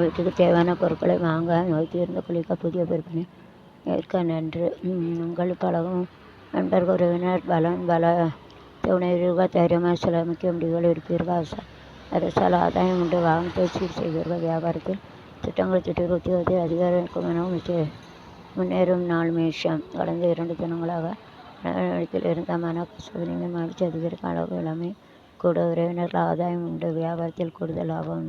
வீட்டுக்கு தேவையான பொருட்களை வாங்க, நோய் தீர்ந்து குளிக்க, புதிய பொறுப்பினை ஏற்க நன்று. உங்கள் பழகும் நண்பர் உறவினர் பல துணைவீர்கள் தைரியமாக சில முக்கிய முடிவுகள் எடுப்பீர்கள். அரசால் ஆதாயம் உண்டு. வாகனத்தை சீர் செய்வீர்கள். வியாபாரத்தில் திட்டங்கள் திட்டங்கள் உத்தியோகத்தில் அதிகாரிக்கும் எனவும் முன்னேறும் நாள். மேஷம். கடந்த 2 தினங்களாக இடத்தில் இருந்த மன கசப்பு மகிழ்ச்சி அதிகரிக்கும் அளவு இளமை கூட. உறவினர்கள் ஆதாயம் உண்டு. வியாபாரத்தில் கூடுதல் லாபம்.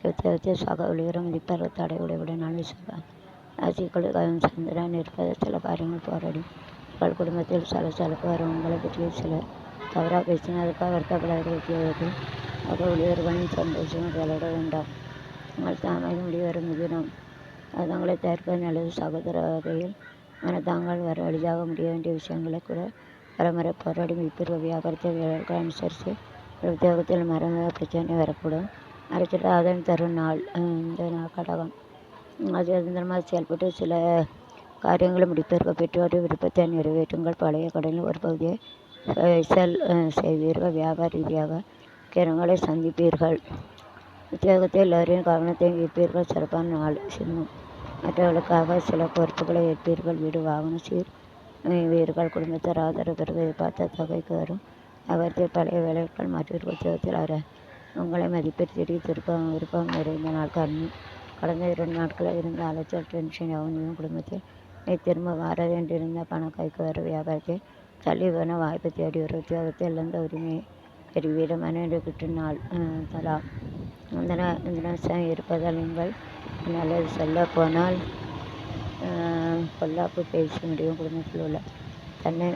உத்தியோகத்தில் சக ஊழியரும் மதிப்பாளர் தடை உடைவிடனாலும் ராசிக்குள் சந்திரன் இருப்பது சில காரியங்கள் போராடி. உங்கள் குடும்பத்தில் சலசலப்பு வரும். உங்களை பற்றி சிலர் தவறாக பேசினால் அதுக்காக வருத்தப்படாத. உத்தியோகத்தில் சக ஊழியர்களின் சந்தோஷம் விளையாட வேண்டாம். உங்கள் தாமதம் முடிவரும் மிகுனம். தங்களை தயாரிப்பது நல்லது. சகோதர வகையில் மனதாங்கள் வர எளிதாக முடிய வேண்டிய விஷயங்களை கூட பலமுறை போராடி முடிப்பீர்கள். வியாபாரத்தை வீரர்கள் அனுசரித்து. உத்தியோகத்தில் மறைமுக பிரச்சனை வரக்கூடும். அரசியல் ஆதாயம் தரும் நாள். இந்த நாள் கடகம். அது சுதந்திரமாக செயல்பட்டு சில காரியங்களை முடிப்பீர்கள். பெற்றோரின் விருப்பத்தை நிறைவேற்றுங்கள். பழைய கடனில் ஒரு பகுதியை செய்வீர்கள். வியாபார ரீதியாக கிரகங்களை சந்திப்பீர்கள். உத்தியோகத்தில் எல்லோரின் கவனத்தை ஈர்ப்பீர்கள். சிறப்பான நாள். சிம்மம். மற்றவர்களுக்காக சில பொறுப்புகளை ஏற்பீர்கள். வீடு வாகனம் சீர் வீர்கள். குடும்பத்தார் ஆதரவு பெறுவது எதிர்பார்த்த தொகைக்கு வரும். வியாபாரத்தில் பழைய வேலைகள் மாற்றீர்கள். உத்தியோகத்தில் உங்களை மதிப்பீடு திடீர் விருப்பம் நிறைந்த நாள். கண்ணி. கடந்த 2 நாட்களில் இருந்த அலைச்சல் டென்ஷன் அவனியும் குடும்பத்தில் திரும்ப வாரது என்றிருந்த பணம் கைக்கு வர. வியாபாரத்தில் தள்ளி போன வாய்ப்பை தேடி வரும். உத்தியோகத்தில் இழந்த உரிமையை பெறுவீர். மனைவிட்டு நாள். தலா. இந்த இருப்பதால் நீங்கள் நல்லது சொல்ல போனால் பொல்லாப்பு பேச முடியும். குடும்பத்தில் உள்ள தன்னை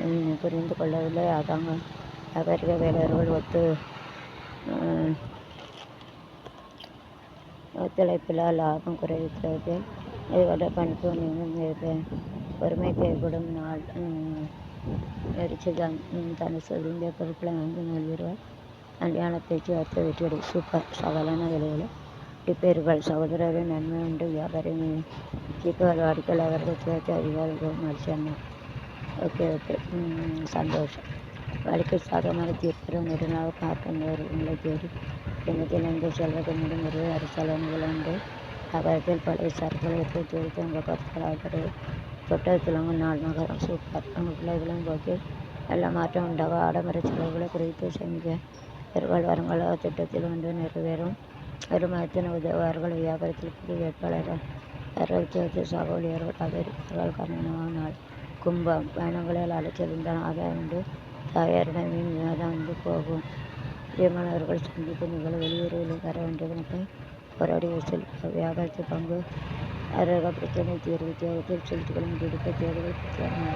புரிந்து கொள்ளவில்லை. அதாங்க வியாபாரிக வேலையர்கள் ஒத்துழைப்பில் லாபம் குறைவித்ததில் இதோட பணிப்பு நீங்கள் பொறுமை தேவைப்படும் நாள். எரிச்சுதான் தனுசு. விரும்பிய பொருட்களை வாங்கி நல்வீர்கள். கல்யாண பேச்சுவார்த்தை வெற்றியடை. சூப்பர். சவாலான விலைகளை டிப்பேர்கள். சகோதரரின் நன்மை உண்டு. வியாபாரி ஜீப்புகள் வாடிக்கல் அவர்கள் சேர்த்து அதிகாரிகள் மனுஷன். ஓகே. சந்தோஷம். வாழ்க்கை சாதகமாக தீர்ப்புறம் நெடுநாளாக பார்ப்பவர்களை தேடி குடும்பத்தில் எந்த செல்வத்தை முடிமுறை அரசாலனைகள் உண்டு. வியாபாரத்தில் பழைய சரக்குகளை ஏற்படுத்தி வைத்து உங்கள் கருத்துக்கள் ஆதரவு தொட்டது துளங்கும் நாள். மகரம். சூப்பர். உங்கள் பிள்ளைகளின் போக்கில் நல்ல மாற்றம் உண்டாக ஆடம்பர செலவுகளை குறைத்து சேமிக்க பெருவாள் வருங்கால திட்டத்தில் ஒன்று நிறைவேறும். ஒரு மதத்தின் உதவுவார்கள். வியாபாரத்தில் புதிய வேட்பாளர்கள் உத்தியோகத்தில் சக ஊழியர்கள் ஆதரிப்பார்கள். கர்மமான நாள். கும்பம். பயணங்களில் அலைச்சல் உண்டான ஆதாயம் உண்டு. தாயாரிடம் மீன் விவாதம் வந்து போகும். பிரியமானவர்கள் சந்திப்பு நிகழ. வெளியூரில் வர வேண்டிய பணத்தை போராடி வசூலிக்க. வியாபாரத்தில் பங்கு அருக பிரச்சனை தீர்வு. உத்தியோகத்தில் செலுத்துக்கள் முடிவெடுக்க தேடுதல் பிரச்சனை.